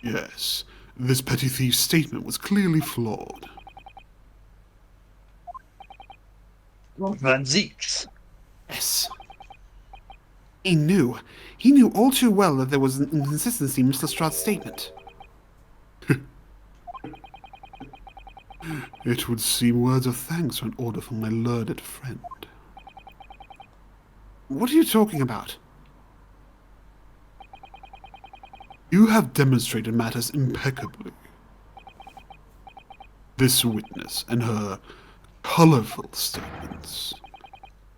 Yes, this petty thief's statement was clearly flawed. Van Zeeks. Yes. He knew. He knew all too well that there was an inconsistency in Mr. Lestrade's statement. It would seem words of thanks are in order from my learned friend. What are you talking about? You have demonstrated matters impeccably. This witness and her colorful statements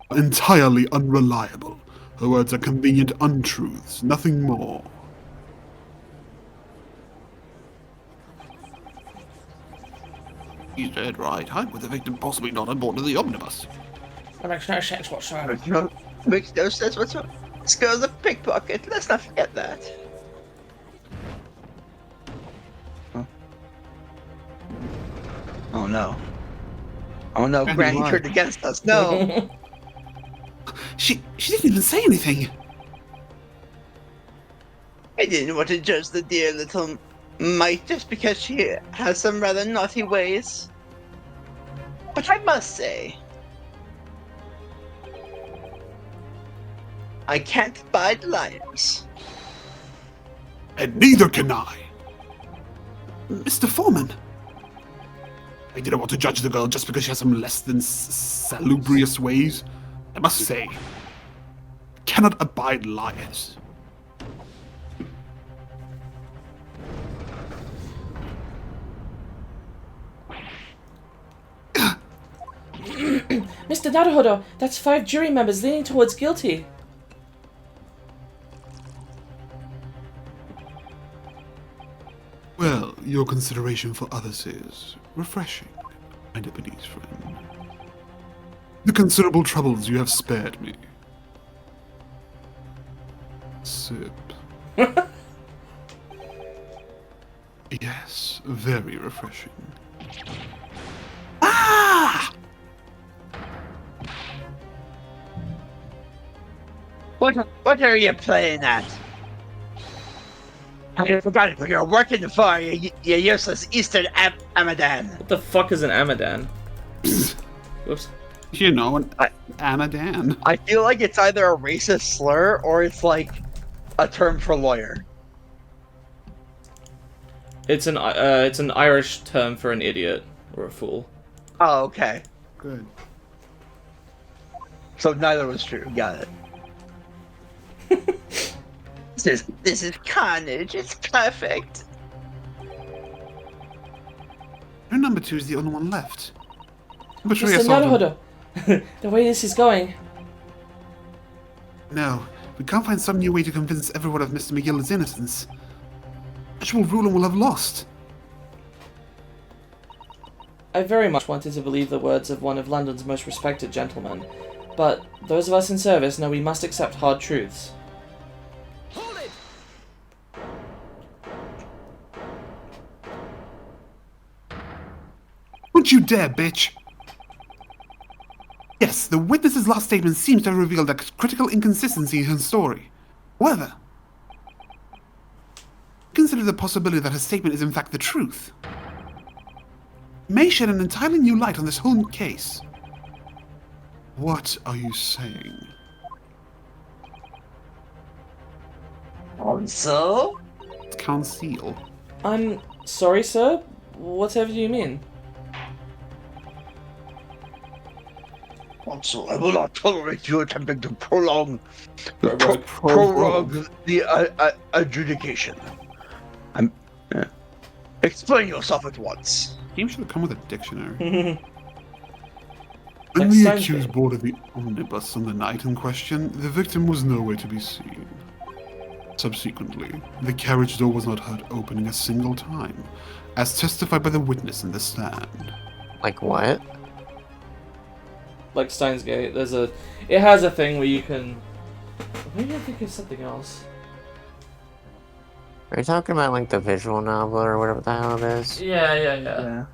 are entirely unreliable. Her words are convenient untruths, nothing more. He's dead right. How could the victim possibly not on board of the omnibus? That makes no sense whatsoever. Makes no sense whatsoever. This girl's a pickpocket. Let's not forget that. Oh no. Oh no, Granny Granny lied. turned against us. No. She didn't even say anything. I didn't want to judge the dear little mite just because she has some rather naughty ways. But I must say, I can't abide liars. And neither can I. Mr. Foreman. I didn't want to judge the girl just because she has some less than salubrious ways. I must say, I cannot abide liars. Mr. Naruhodo, that's 5 jury members leaning towards guilty. Well, your consideration for others is refreshing, my Japanese friend. The considerable troubles you have spared me. Sip. Yes, very refreshing. Ah! What are you playing at? I forgot what you're working for, you useless Eastern Amadan. What the fuck is an Amadan? Whoops. You know, an Amadan. I feel like it's either a racist slur or it's like a term for lawyer. It's an Irish term for an idiot or a fool. Oh, okay. Good. So neither was true. Got it. This is carnage. It's perfect. Your number 2 is the only one left. I'm sure Mr. I saw them. Naruhodo, the way this is going. No, we can't find some new way to convince everyone of Mr. McGill's innocence. Actual ruler will have lost. I very much wanted to believe the words of one of London's most respected gentlemen, but those of us in service know we must accept hard truths. Don't you dare, bitch! Yes, the witness's last statement seems to have revealed a critical inconsistency in her story. However, consider the possibility that her statement is in fact the truth. It may shed an entirely new light on this whole case. What are you saying? Also, Conceal. I'm sorry, sir? Whatever do you mean? I will not tolerate you attempting to prolong Prorogue. the adjudication. Explain yourself at once. Game should have come with a dictionary. Like When the Seinfeld. accused boarded the omnibus on the night in question, the victim was nowhere to be seen. Subsequently, the carriage door was not heard opening a single time, as testified by the witness in the stand. Like what? Like Steins Gate, it has a thing where you can... Maybe I think it's something else. Are you talking about like the visual novel or whatever the hell it is? Yeah.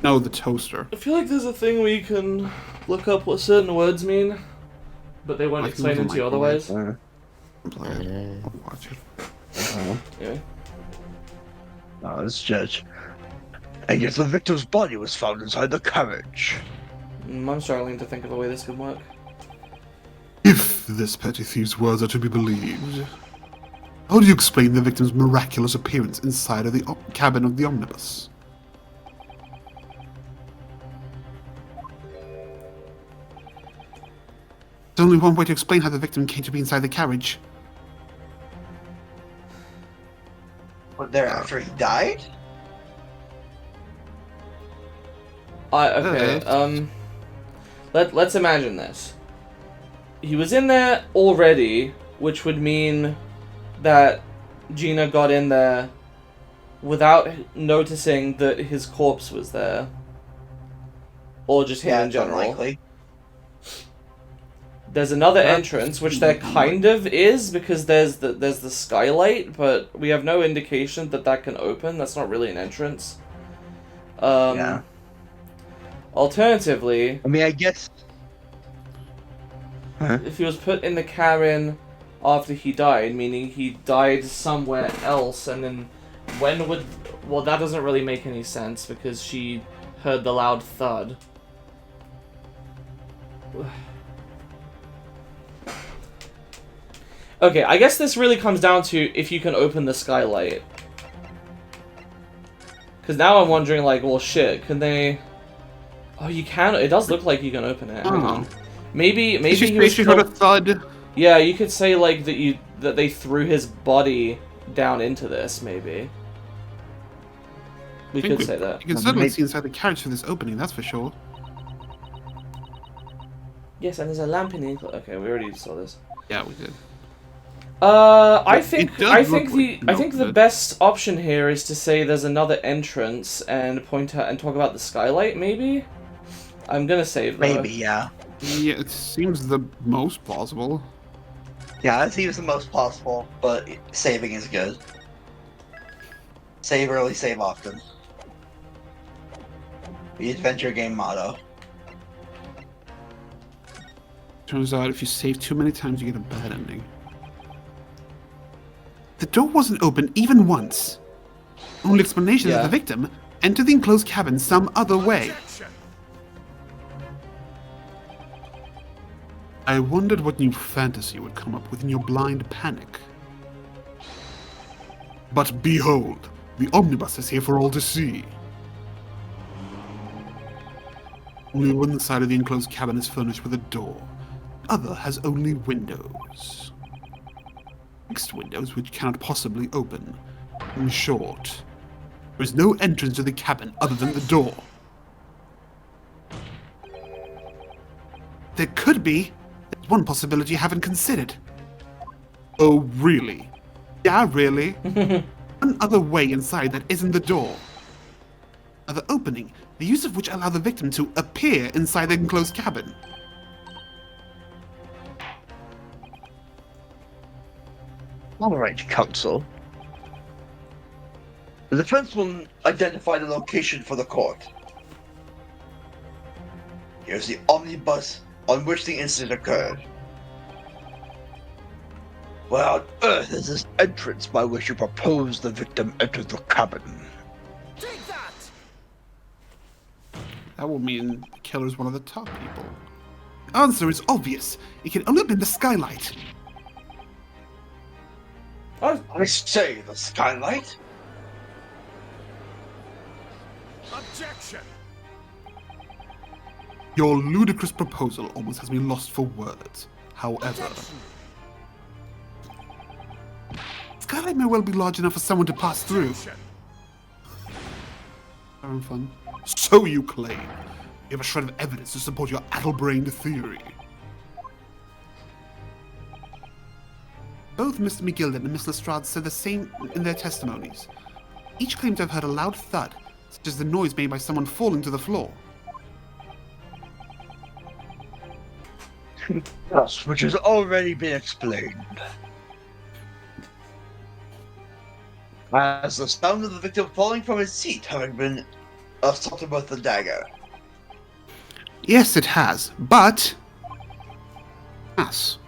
No, the toaster. I feel like there's a thing where you can look up what certain words mean, but they won't Like explain things it to you on otherwise. I'm playing it. I'll watch it. Anyway. was, Judge. And yet the victim's body was found inside the carriage. I'm struggling to think of a way this could work. If this petty thief's words are to be believed, how do you explain the victim's miraculous appearance inside of the cabin of the omnibus? There's only one way to explain how the victim came to be inside the carriage. But there after he died? Let's imagine this. He was in there already, which would mean that Gina got in there without noticing that his corpse was there. Or just him in general. Unlikely. There's another entrance, which there kind of is, because there's the skylight, but we have no indication that that can open. That's not really an entrance. Yeah. Alternatively, I mean, I guess... if he was put in the cabin after he died, meaning he died somewhere else, and then when would... Well, that doesn't really make any sense, because she heard the loud thud. Okay, I guess this really comes down to if you can open the skylight. Because now I'm wondering, like, well, shit, can they... Oh, you can... It does look like you can open it. Hang on. Maybe he was heard a thud. Yeah, you could say, like, that they threw his body down into this, maybe. We could say that. You can certainly see inside the carriage through this opening, that's for sure. Yes, and there's a lamp in the... Okay, we already saw this. Yeah, we did. I think the good. best option here is to say there's another entrance and point out and talk about the skylight. Maybe. I'm gonna save that. Maybe, yeah. Yeah, it seems the most plausible. Yeah, that seems the most possible, but saving is good. Save early, save often. The adventure game motto. Turns out if you save too many times, you get a bad ending. The door wasn't open even once. Only explanation is Yeah. the victim entered the enclosed cabin some other way. I wondered what new fantasy would come up with in your blind panic. But behold, the omnibus is here for all to see. Only one side of the enclosed cabin is furnished with a door. The other has only windows. Fixed windows which cannot possibly open. In short, there is no entrance to the cabin other than the door. There could be. There's one possibility you haven't considered. Oh, really? Yeah, really? One other way inside that isn't the door. Another opening, the use of which allow the victim to appear inside the enclosed cabin. Alright, counsel. The defense will identify the location for the court. Here's the omnibus on which the incident occurred. Where on earth is this entrance by which you propose the victim entered the cabin? Take that! That will mean the killer's one of the top people. The answer is obvious. It can only have been the skylight. I say the skylight. Objection! Your ludicrous proposal almost has me lost for words. However, skylight may well be large enough for someone to pass through. Having fun? So you claim. You have a shred of evidence to support your addle-brained theory. Both Mr. McGilden and Miss Lestrade said the same in their testimonies. Each claimed to have heard a loud thud, such as the noise made by someone falling to the floor. Yes, which has already been explained. As the sound of the victim falling from his seat having been assaulted with the dagger. Yes, it has, but... Yes.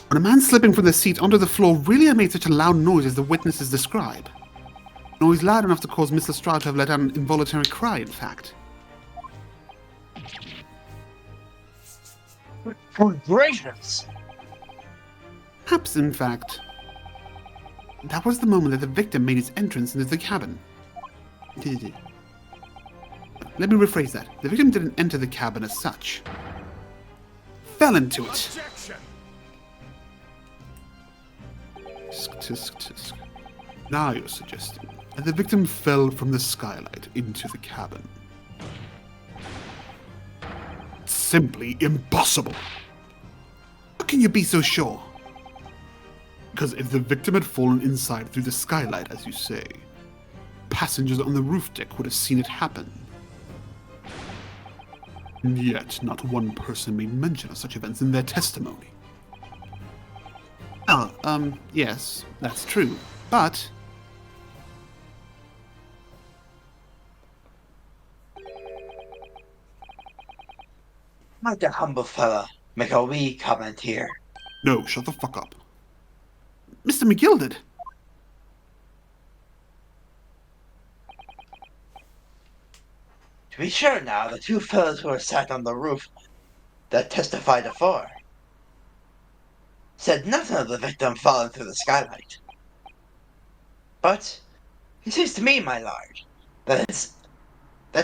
When a man slipping from the seat onto the floor really made such a loud noise as the witnesses describe, Noise loud enough to cause Mr. Stroud to have let out an involuntary cry, in fact. Good gracious! Perhaps, in fact, that was the moment that the victim made his entrance into the cabin. Let me rephrase that. The victim didn't enter the cabin as such. Fell into it. Objection! Tisk, tisk, tisk. Now you're suggesting that the victim fell from the skylight into the cabin. Simply impossible. How can you be so sure? Because if the victim had fallen inside through the skylight, as you say, passengers on the roof deck would have seen it happen. And yet, not one person made mention of such events in their testimony. Yes, that's true, but... Might the humble fella make a wee comment here? No, shut the fuck up. Mr. McGilded! To be sure now, the two fellows who were sat on the roof that testified afore said nothing of the victim falling through the skylight. But it seems to me, my lord, that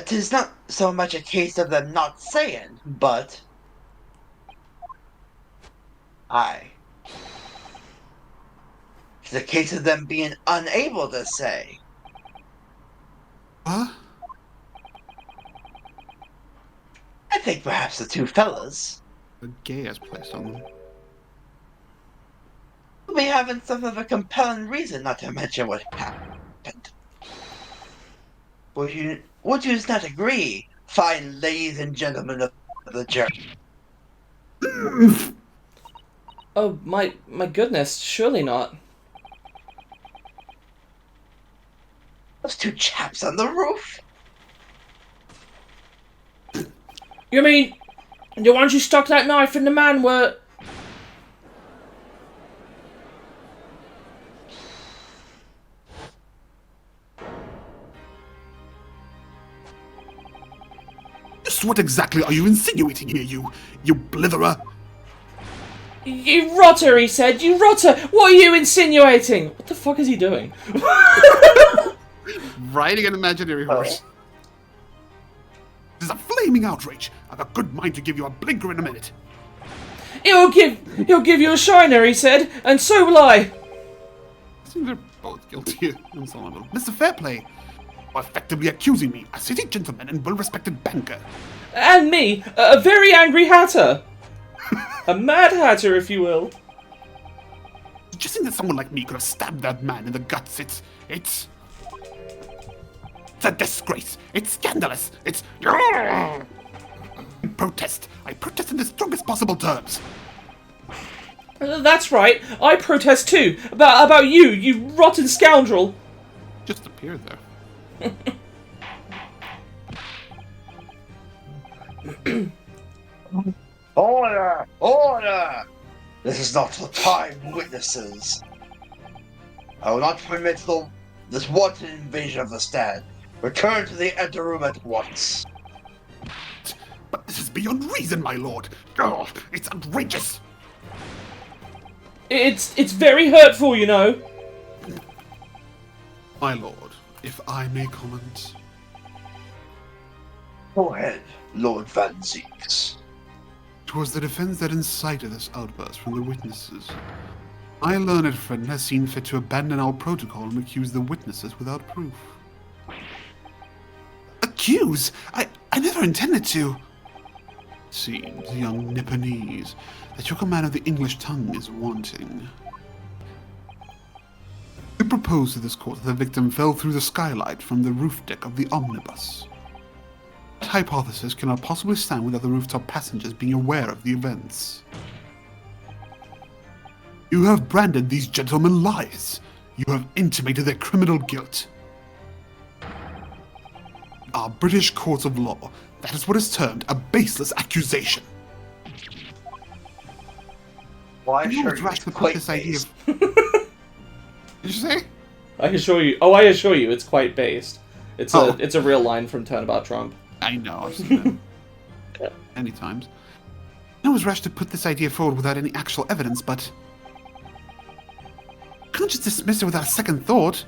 'tis not so much a case of them not saying, but aye, it's a case of them being unable to say. What? I think perhaps the two fellas A gay has placed on them. will be having some of a compelling reason not to mention what happened. Would you not agree, fine ladies and gentlemen of the jury? Oh, my goodness, surely not. Those two chaps on the roof? You mean the ones who stuck that knife in the man were... Just what exactly are you insinuating here, you blitherer? You rotter, he said. You rotter. What are you insinuating? What the fuck is he doing? Riding an imaginary horse. This is a flaming outrage. I've a good mind to give you a blinker in a minute. He'll give you a shiner, he said, and so will I. I think they're both guilty on some level. Mr. Fairplay, you're effectively accusing me, a city gentleman and well-respected banker. And me, a very angry hatter. A mad hatter, if you will. Suggesting that someone like me could have stabbed that man in the guts, it's a disgrace. It's scandalous. It's... I protest. I protest in the strongest possible terms. That's right. I protest too. About you, you rotten scoundrel. Just appeared there. Order! Order! This is not the time, witnesses. I will not permit this wanton invasion of the stand. Return to the anteroom at once. But this is beyond reason, my lord. Oh, it's outrageous. It's very hurtful, you know. My lord, if I may comment. Go ahead, Lord Van Zeeks. It was the defense that incited this outburst from the witnesses. My learned friend has seen fit to abandon our protocol and accuse the witnesses without proof. Accuse? I never intended to. Seems, young Nipponese, that your command of the English tongue is wanting. You propose to this court that the victim fell through the skylight from the roof deck of the omnibus. That hypothesis cannot possibly stand without the rooftop passengers being aware of the events. You have branded these gentlemen liars. You have intimated their criminal guilt. Our British courts of law, that is what is termed a baseless accusation. Why I'm sure not rash to put this idea of... Did you say? I assure you. Oh, I assure you, it's quite based. It's Oh. it's a real line from Turnabout Trump. I know, I've seen it many times. I was rash to put this idea forward without any actual evidence, but... I can't just dismiss it without a second thought.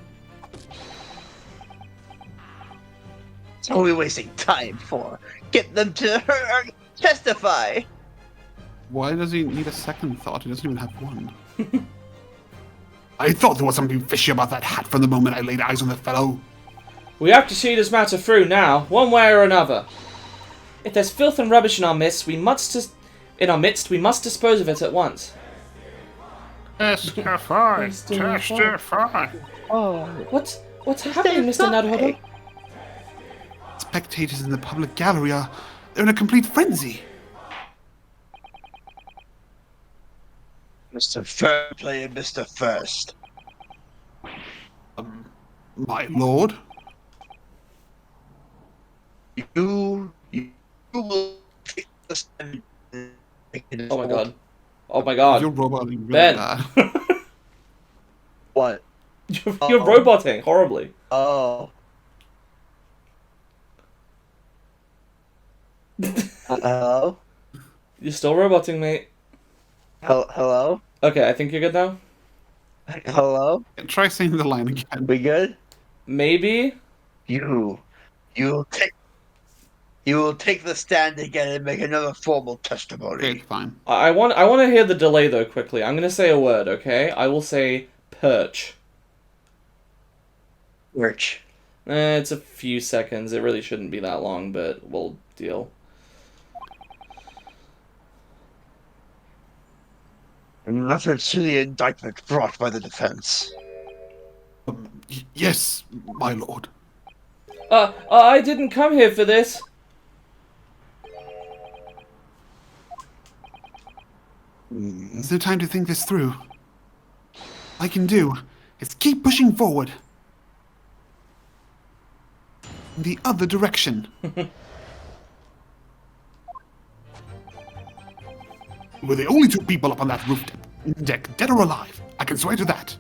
What are we wasting time for? Get them to testify! Why does he need a second thought? He doesn't even have one. I thought there was something fishy about that hat from the moment I laid eyes on the fellow. We have to see this matter through now, one way or another. If there's filth and rubbish in our midst, we must dispose of it at once. Testify! Testify! Oh, What's happening, Mr. Naruhodo? Spectators in the public gallery they're in a complete frenzy. Mr. Fairplay and Mr. First. My lord? You will take the stand. Oh my god. Oh my god. You're roboting really Ben. bad. What? You're roboting horribly. Oh. Hello? You're still roboting, mate. Hello? Okay, I think you're good now. Hello? Try saying the line again. We good? Maybe? You will take the stand again and make another formal testimony. Okay, fine. I want to hear the delay though quickly. I'm gonna say a word, okay? I will say perch. Rich. It's a few seconds. It really shouldn't be that long, but we'll deal. In reference to the indictment brought by the defense. Yes, my lord. I didn't come here for this. There's no time to think this through. All I can do is keep pushing forward. In the other direction. We're the only two people up on that roof deck, dead or alive. I can swear to that.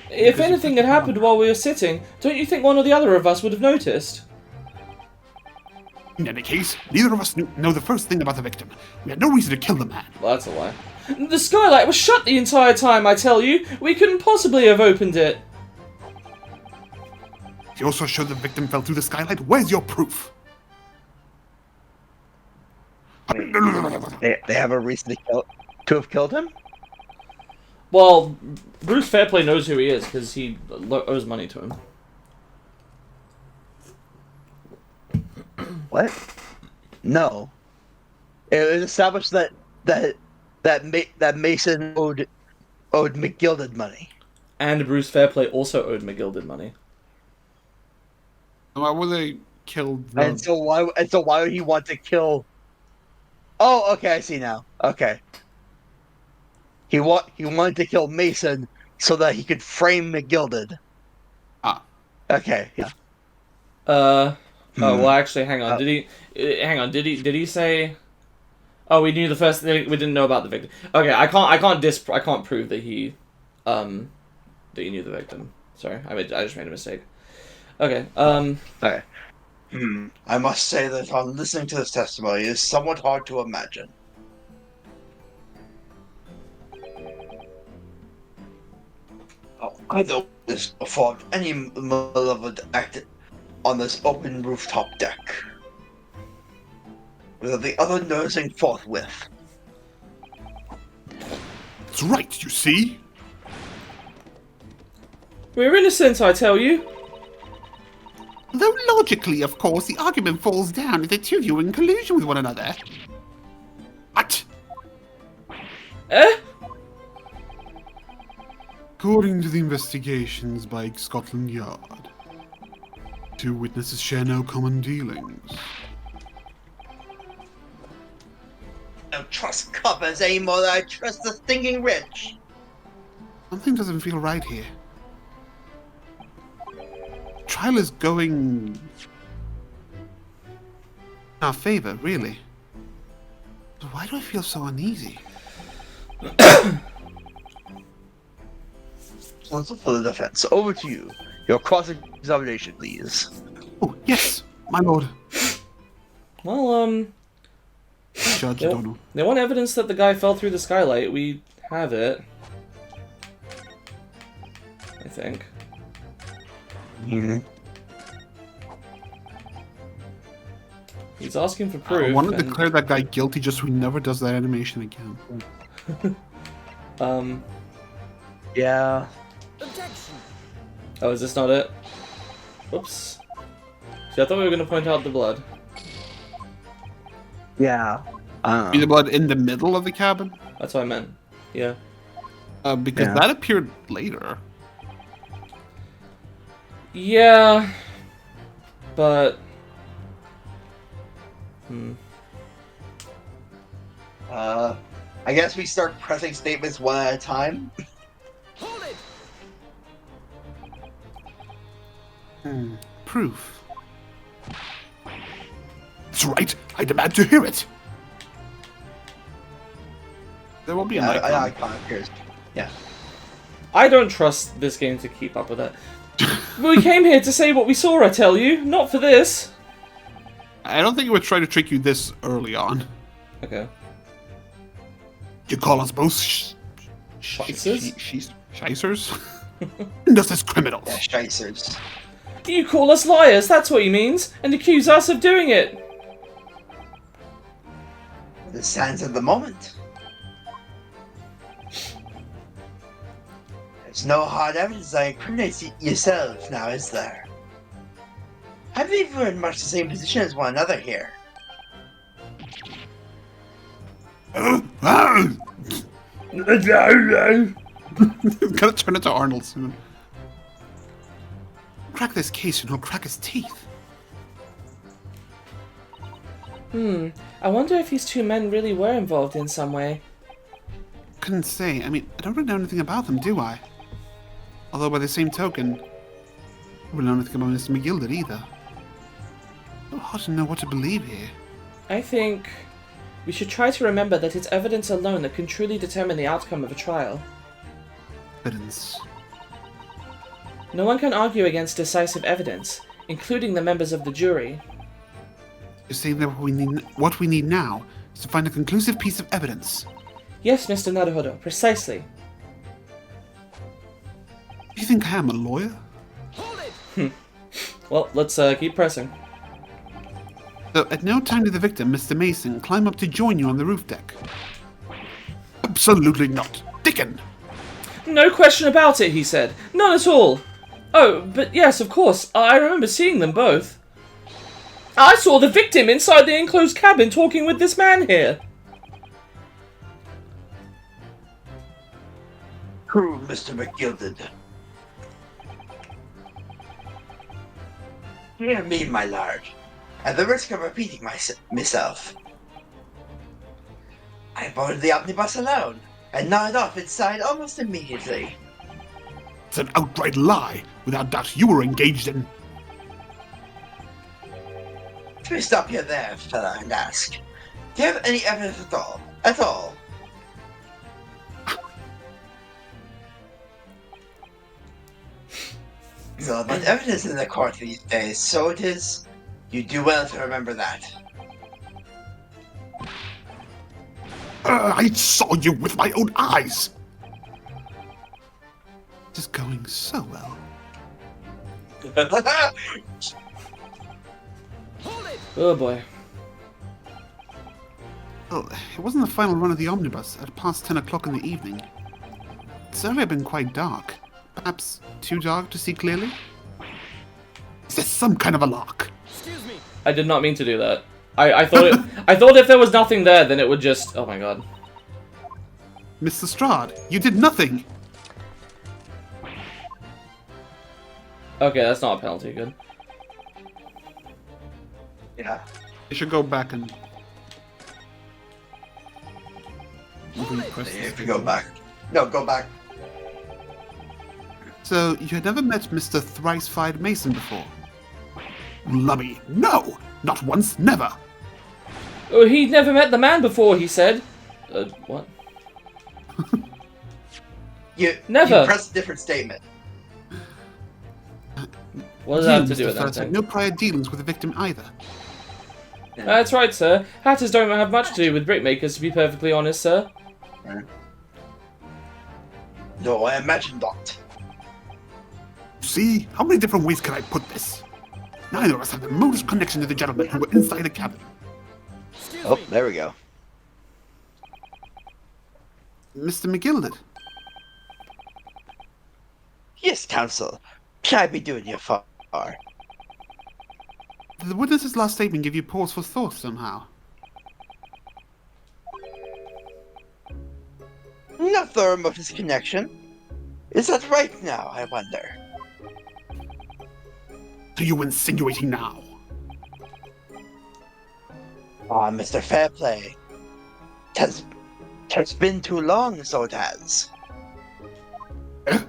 If anything had happened while we were sitting, don't you think one or the other of us would have noticed? In any case, neither of us know the first thing about the victim. We had no reason to kill the man. Well, that's a lie. The skylight was shut the entire time, I tell you. We couldn't possibly have opened it. You also showed the victim fell through the skylight. Where's your proof? They have a reason to have killed him? Well, Bruce Fairplay knows who he is because he owes money to him. What? No. It was established that Mason owed McGilded money. And Bruce Fairplay also owed McGilded money. Why would they kill the... And so why would he want to kill? Oh, okay, I see now. Okay. He wanted to kill Mason so that he could frame McGilded. Ah. Okay. Yeah. Oh, well, actually, hang on. Did he say? Oh, we knew the first thing. We didn't know about the victim. Okay, I can't prove that he knew the victim. Sorry, I just made a mistake. Okay. Okay. I must say that on listening to this testimony, it is somewhat hard to imagine. Either this performed any malevolent act on this open rooftop deck, with the other nursing forthwith. That's right, you see? We're innocent, I tell you. Though logically, of course, the argument falls down if the two of you are in collusion with one another. What? Eh? According to the investigations by Scotland Yard, two witnesses share no common dealings. I don't trust coppers anymore than I trust the stinking rich. Something doesn't feel right here. Trial is going in our favor, really. But why do I feel so uneasy? counsel for the defense. Over to you. Your cross-examination, please. Oh, yes, my lord. Well, Judge they, O'Donnell. they want evidence that the guy fell through the skylight. We have it. I think. He's asking for proof. I want to and- declare that guy guilty just so he never does that animation again. Yeah. Objection. Oh, is this not it? Whoops. See, I thought we were going to point out the blood. Yeah. Be the blood in the middle of the cabin? That's what I meant. Yeah. Because Yeah. that appeared later. Yeah. But... I guess we start pressing statements one at a time. Hold it. Proof. That's right. I demand to hear it. There will be an icon. Icon appears. Yeah. I don't trust this game to keep up with that. We came here to say what we saw, I tell you. Not for this. I don't think it would try to trick you this early on. Okay. You call us both Shicers? shicers? And us as criminals. Yeah, shicers. You call us liars, that's what he means, and accuse us of doing it. The sands of the moment. There's no hard evidence that incriminates yourselves now, is there? I believe we're in much the same position as one another here. Gotta turn into Arnold soon. Crack this case and he'll crack his teeth. I wonder if these two men really were involved in some way. Couldn't say. I mean, I don't really know anything about them, do I? Although by the same token, I don't really know anything about Mr. McGilded either. So hard to know what to believe here. I think we should try to remember that it's evidence alone that can truly determine the outcome of a trial. Evidence. No one can argue against decisive evidence, including the members of the jury. You're saying that what we need now is to find a conclusive piece of evidence. Yes, Mr. Naruhodo, precisely. Do you think I am a lawyer? Hold it. Well, let's keep pressing. So, at no time did the victim, Mr. Mason, climb up to join you on the roof deck? Absolutely not. Dickon! No question about it, he said. None at all. Oh, but yes, of course. I remember seeing them both. I saw the victim inside the enclosed cabin talking with this man here. True, Mr. McGilded. Hear me, my lord. At the risk of repeating myself, I boarded the omnibus alone and nodded off inside almost immediately. It's an outright lie. Without doubt, you were engaged in... Let me stop you there, fella, and ask, do you have any evidence at all? At all? So about evidence in the court these days, so it is. You do well to remember that. I saw you with my own eyes! This is going so well. Hold it. Oh boy. Well, it wasn't the final run of the omnibus at past 10 o'clock in the evening. It's already been quite dark. Perhaps too dark to see clearly? Is this some kind of a lark? Excuse me. I did not mean to do that. I thought it, I thought if there was nothing there, then it would just... Oh my god. Mr. Strahd, you did nothing! Okay, that's not a penalty. Good. Yeah. You should go back and... repress this. If you go back. No, go back. So, you had never met Mr. Thrice-Fied Mason before? Lummy, no! Not once, never! Oh, he'd never met the man before, he said. What? Never. You press a different statement. What does that have to You, do Mr. with First, had anything? no prior dealings with the victim either. That's right, sir. Hatters don't have much to do with brickmakers, to be perfectly honest, sir. No, I imagine not. See? How many different ways can I put this? Neither of us have the remotest connection to the gentlemen who were inside the cabin. Excuse Oh, me. there we go. Mr. McGilded. Yes, counsel. Can I be doing you a far? Did the witness's last statement give you pause for thought somehow? Not the remotest connection. Is that right now, I wonder? Are you insinuating now? Ah, Mr. Fairplay. It's been too long, so it has. Eh?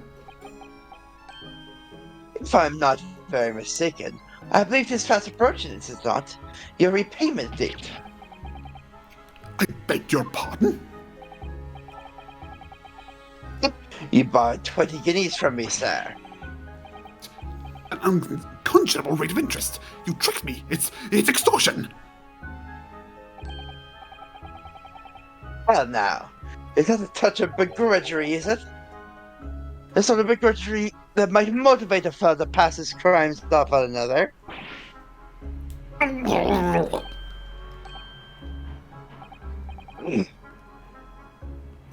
If I'm not very mistaken, I believe this fast approaching, is it not? Your repayment date. I beg your pardon? You borrowed 20 guineas from me, sir. An unconscionable rate of interest. You tricked me. It's extortion. Well now, is that a touch of begrudgery, is it? The sort of begrudgery that might motivate a fellow to pass his crimes off on another.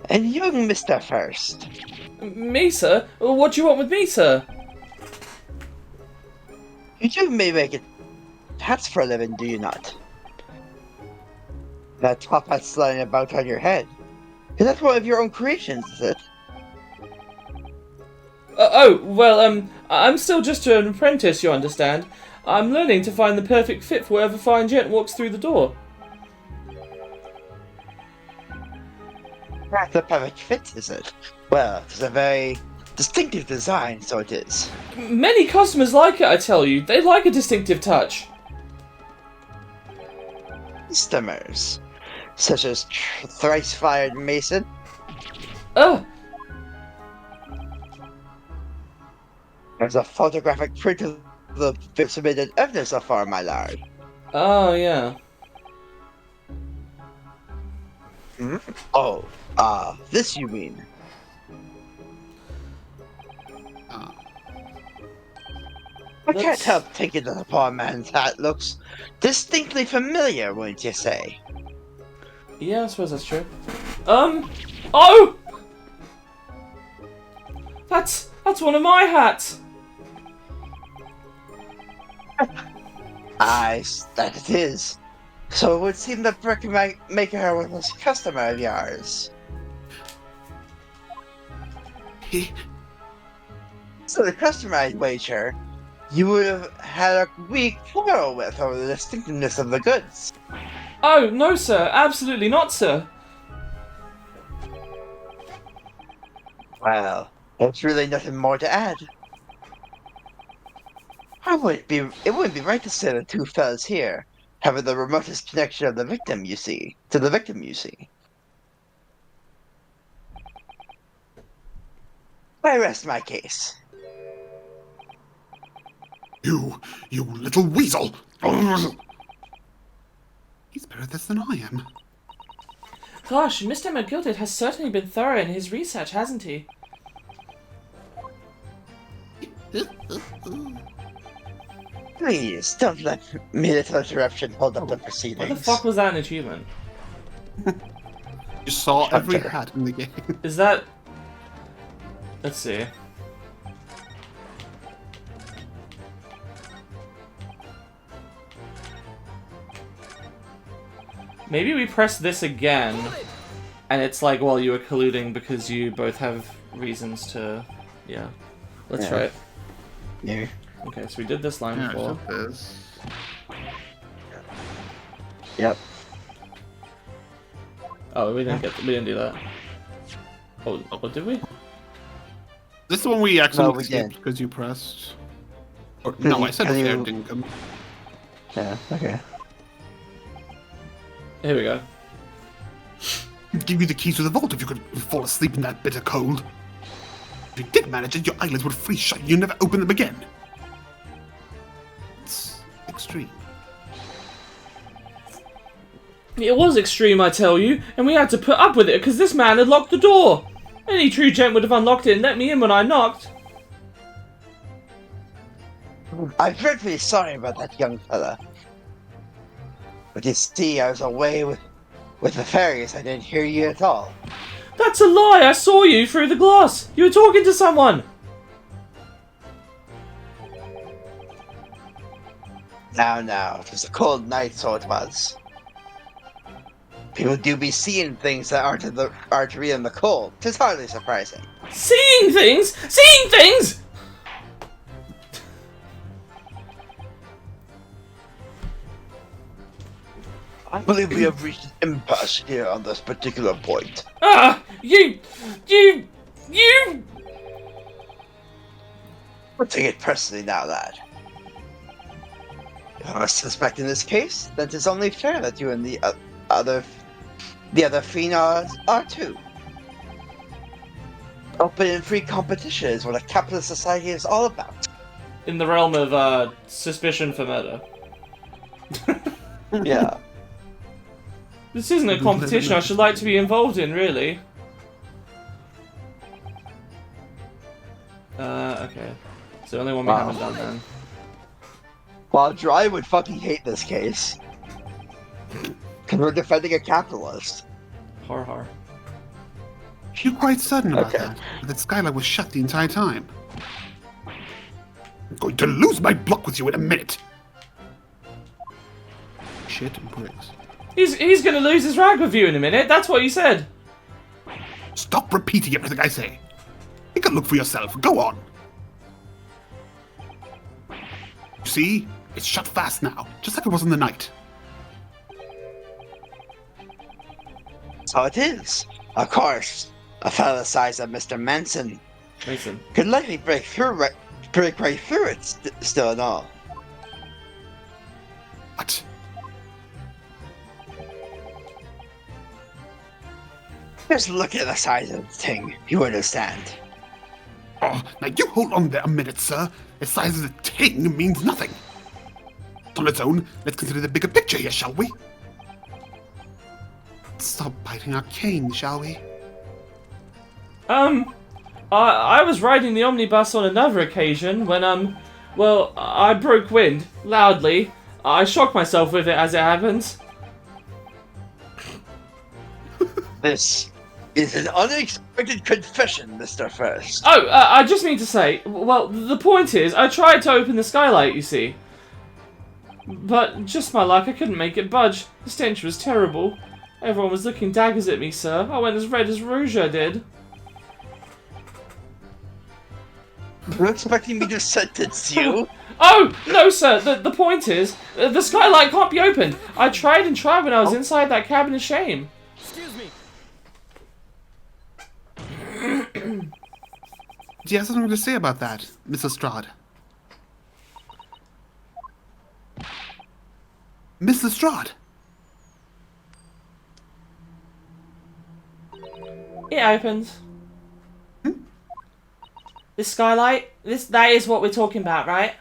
And young Mr. First, Me, sir? What do you want with me, sir? you do make it hats for a living, do you not? That top hat's lying about on your head. Is that one of your own creations, is it? I'm still just an apprentice, you understand. I'm learning to find the perfect fit for whatever fine gent walks through the door. That's a perfect fit, is it? Well, it's a very distinctive design, so it is. Many customers like it, I tell you. They like a distinctive touch. Customers, such as thrice-fired Mason. Oh, There's a photographic print of the submitted evidence so far, my lord. oh yeah. Oh, this you mean? I can't That's- help thinking that the poor man's hat looks distinctly familiar, wouldn't you say? Yeah, I suppose that's true. Oh! That's one of my hats! Aye, that it is. So it would seem that Brickmaker was a customer of yours. So the customer, I'd wager, you would have had a weak quarrel with over the distinctiveness of the goods. Oh, no sir, absolutely not, sir. Well, there's really nothing more to add. It wouldn't be right to say the two fellas here having the remotest connection of the victim, you see, to the victim, you see. I rest my case. You little weasel! He's better at this than I am. Gosh, Mr. McGilded has certainly been thorough in his research, hasn't he? Please, don't let me little interruption hold up the What proceedings. the fuck was that an achievement? You saw every Hunter. hat in the game. Is that... Let's see. Maybe we press this again, and it's like, well, you were colluding because you both have reasons to... Yeah. Let's Yeah. try it. Yeah. Okay, so we did this line before. Yep. Oh, we didn't do that. Oh, what did we? This is the one we actually No, we skipped didn't. because you pressed. Or, no, I said Can fair you- dinkum. Yeah, okay. Here we go. I'd give you the keys to the vault if you could fall asleep in that bitter cold. If you did manage it, your eyelids would freeze shut. You never open them again. It's extreme. It was extreme, I tell you, and we had to put up with it because this man had locked the door. Any true gent would have unlocked it and let me in when I knocked. I'm dreadfully sorry about that young fella. But you see, I was away with the fairies. I didn't hear you at all. That's a lie! I saw you through the glass! You were talking to someone! Now, it was a cold night, so it was. People do be seeing things that aren't real in the cold. It's hardly surprising. Seeing things? Seeing things?! I believe we have reached an impasse here on this particular point. Ah! You... Don't take it personally now, lad. If I'm a suspect in this case, then it's only fair that you and the other fiend are too. Open and free competition is what a capitalist society is all about. In the realm of, suspicion for murder. Yeah. This isn't a competition I should like to be involved in, really. Okay. It's the only one we haven't done then. Well, Dry would fucking hate this case. Because we're defending a capitalist. Har har. You're quite certain about Okay. that. That skylight was shut the entire time. I'm going to lose my block with you in a minute. Shit and bricks. He's gonna lose his rag with you in a minute, that's what you said. Stop repeating everything I say. You can look for yourself. Go on. You see? It's shut fast now, just like it was in the night. So it is. Of course, a fellow the size of Mr. Manson Mason. could likely break right through it still and all. What? Just look at the size of the thing, you understand. Oh, now you hold on there a minute, sir. The size of the ting means nothing. On its own, let's consider the bigger picture here, shall we? Stop biting our cane, shall we? I was riding the omnibus on another occasion when, well, I broke wind, loudly. I shocked myself with it as it happens. This is an unexpected confession, Mr. First. Oh, I just mean to say, well, the point is, I tried to open the skylight, you see. But, just my luck, I couldn't make it budge. The stench was terrible. Everyone was looking daggers at me, sir. I went as red as rouge, I did. You're expecting me to sentence you? Oh, no, sir, the point is, the skylight can't be opened. I tried and tried when I was inside that cabin of shame. Excuse me. Do you have something to say about that, Miss Lestrade? Miss Lestrade? It opens. This skylight, that is what we're talking about, right?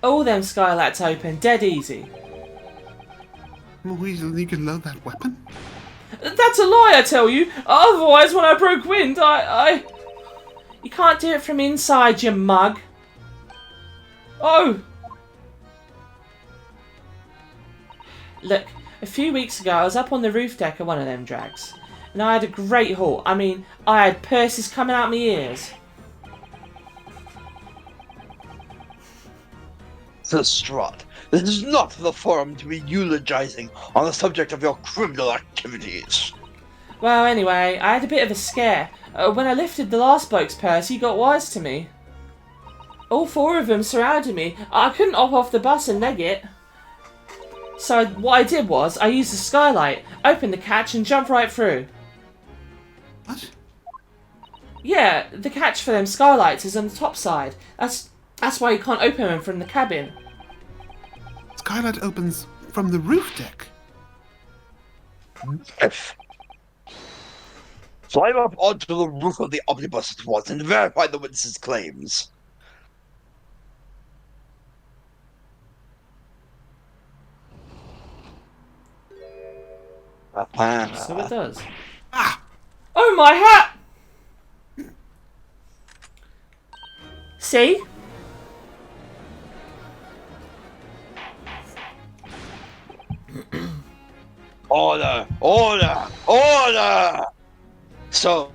All them skylights open, dead easy. More easily you can load that weapon? That's a lie, I tell you. Otherwise, when I broke wind, You can't do it from inside, you mug. Oh! Look, a few weeks ago, I was up on the roof deck of one of them drags. And I had a great haul. I mean, I had purses coming out my ears. Lestrade, this is not the forum to be eulogizing on the subject of your criminal activities. Well, anyway, I had a bit of a scare. When I lifted the last bloke's purse, he got wise to me. All four of them surrounded me. I couldn't hop off the bus and leg it. So what I did was, I used the skylight, opened the catch and jumped right through. What? Yeah, the catch for them skylights is on the top side. That's why you can't open them from the cabin. Skylight opens from the roof deck. F. Climb up onto the roof of the omnibus at once and verify the witness's claims. So it does. Ah! Oh, my hat! See? Order! Order! Order! So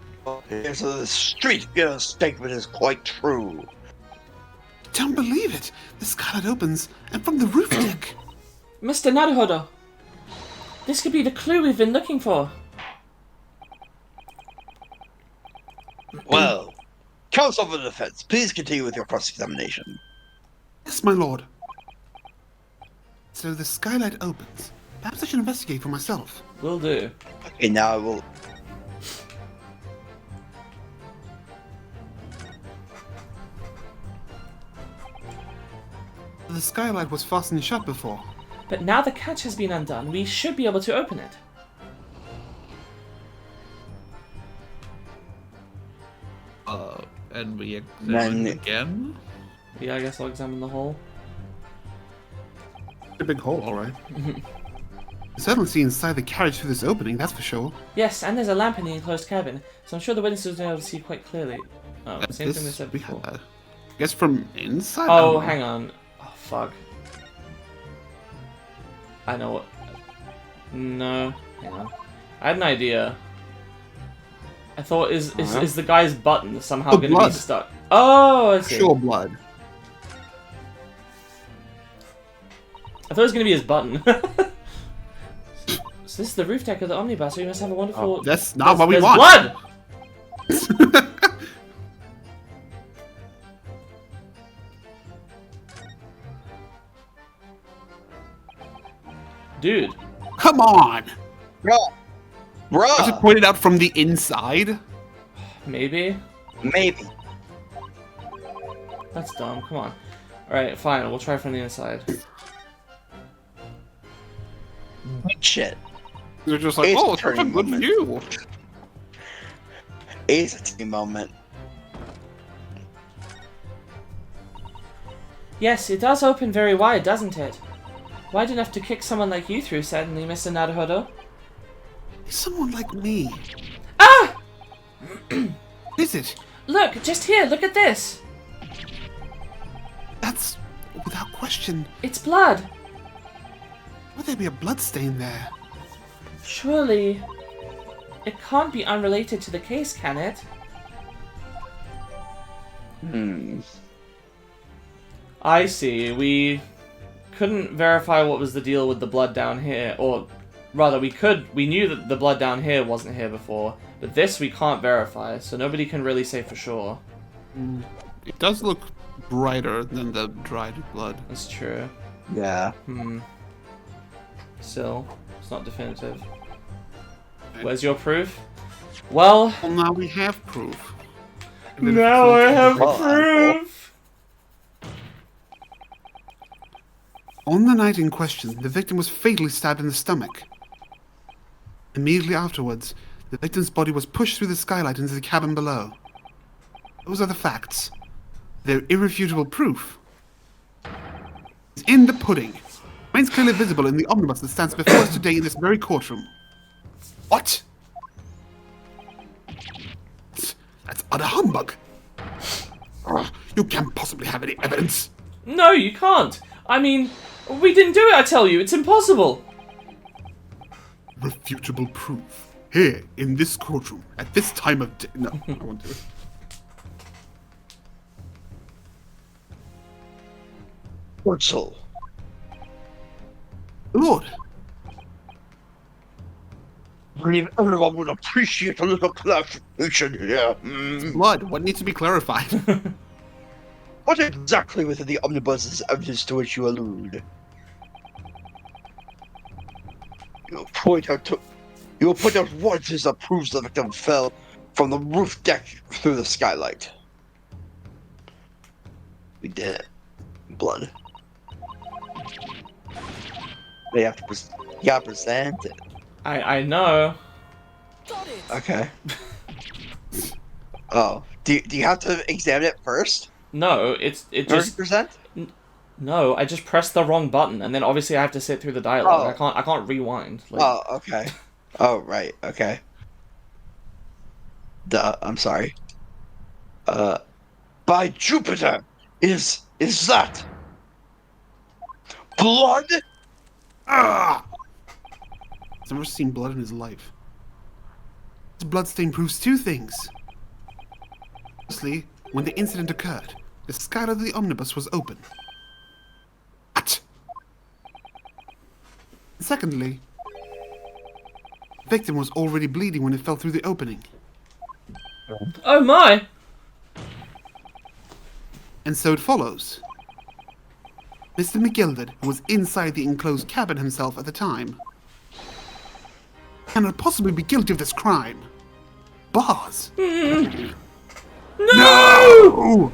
the street girl statement is quite true. Don't believe it! The skylight opens, and from the roof deck! Mr. Naruhodo, this could be the clue we've been looking for. Well, counsel for the defense, please continue with your cross-examination. Yes, my lord. So the skylight opens. Perhaps I should investigate for myself. Will do. Okay, now I will. The skylight was fastened shut before. But now the catch has been undone, we should be able to open it. And we Then- again? Yeah, I guess I'll examine the hole. A big hole, alright. You certainly see inside the carriage through this opening, that's for sure. Yes, and there's a lamp in the enclosed cabin, so I'm sure the witnesses will be able to see quite clearly. Oh, At same thing they this, said we before. had, I guess from inside? Oh, hang on. Oh, fuck. I know what... No. Hang on. I had an idea. I thought, is the guy's button somehow Oh, going to be blood. stuck? Oh, I see. Sure blood. I thought it was going to be his button. So this is the roof deck of the omnibus, so you must have a wonderful... Oh, that's not what we There's want. blood! Dude. Come on! Bruh! I should Bruh! point it out from the inside. Maybe? Maybe. That's dumb, come on. Alright, fine, we'll try from the inside. Good shit. They're just like, It's oh, it's such a turning good moment. view. E18 moment. Yes, it does open very wide, doesn't it? Wide enough to kick someone like you through, suddenly, Mr. Naruhodo. Someone like me. Ah! What is it? Look, just here, look at this! That's, without question, It's blood! would there be a blood stain there? Surely... It can't be unrelated to the case, can it? Hmm. I see, we couldn't verify what was the deal with the blood down here, or rather we knew that the blood down here wasn't here before, but this we can't verify, so nobody can really say for sure. It does look brighter than the dried blood. That's true. Yeah. Still, it's not definitive. Where's your proof? Well, Well, now we have proof. now I have Well, proof! On the night in question, the victim was fatally stabbed in the stomach. Immediately afterwards, the victim's body was pushed through the skylight into the cabin below. Those are the facts. They're irrefutable proof. It's in the pudding. Remains clearly visible in the omnibus that stands before us today in this very courtroom. What? That's utter humbug. You can't possibly have any evidence. No, you can't! I mean, we didn't do it, I tell you, it's impossible! Refutable proof. Here, in this courtroom, at this time of day. No, I won't do it. Wurzel. Lord, I believe everyone would appreciate a little clarification here. blood, what needs to be clarified? What exactly within the omnibus is evidence to which you allude? You'll point out what it is that proves the victim fell from the roof deck through the skylight. We did it. Blood. You gotta present it. I know. Got it. Okay. Oh, do you have to examine it first? No, it just 30%? no. I just pressed the wrong button, and then obviously I have to sit through the dialogue. Oh. I can't rewind. Like, Oh, okay. Oh, right. Okay. Duh. I'm sorry. By Jupiter, is that blood? Ah! He's never seen blood in his life. This bloodstain proves two things. Firstly, when the incident occurred, the skylight of the omnibus was open. What? Secondly, the victim was already bleeding when it fell through the opening. oh my! And so it follows. Mr. McGilded, who was inside the enclosed cabin himself at the time, cannot possibly be guilty of this crime. Bars. No!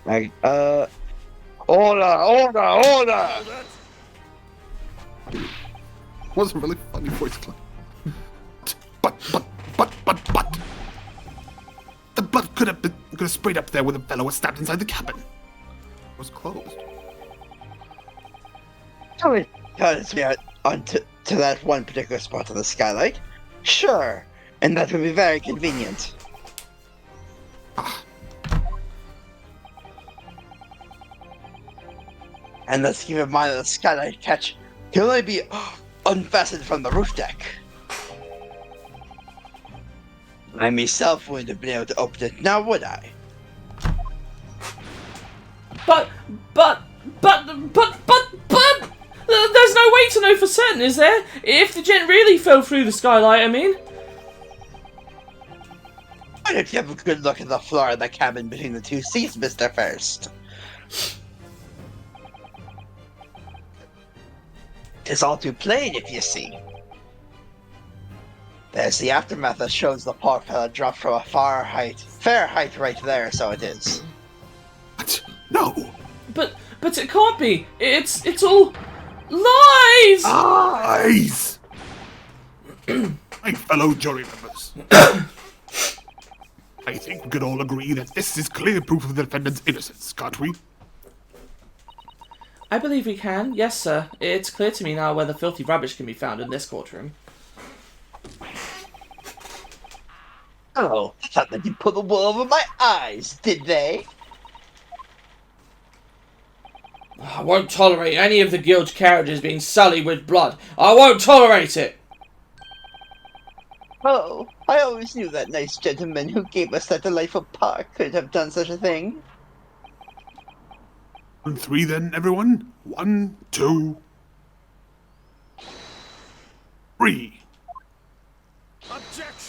Like, order! Wasn't really funny voice clip. But. The blood could have sprayed up there where the fellow was stabbed inside the cabin. It was closed. Because we are onto to that one particular spot of the skylight. Sure, and that would be very convenient. And let's keep in mind that the skylight catch can only be unfastened from the roof deck. I myself wouldn't have been able to open it now, would I? But there's no way to know for certain, is there? If the gent really fell through the skylight, I mean. Why don't you have a good look at the floor of the cabin between the two seats, Mr. First? It's all too plain, if you see. There's the aftermath that shows the poor fella dropped from a fair height right there, so it is. What? No! But it can't be. It's all lies. Eyes! My fellow jury members. I think we could all agree that this is clear proof of the defendant's innocence, can't we? I believe we can. Yes, sir. It's clear to me now where the filthy rubbish can be found in this courtroom. Oh, I thought that you put the wool over my eyes, did they? I won't tolerate any of the guild's carriages being sullied with blood. I won't tolerate it! Oh, I always knew that nice gentleman who gave us that delightful park could have done such a thing. 1, 3 then, everyone? 1, 2, 3. Objection!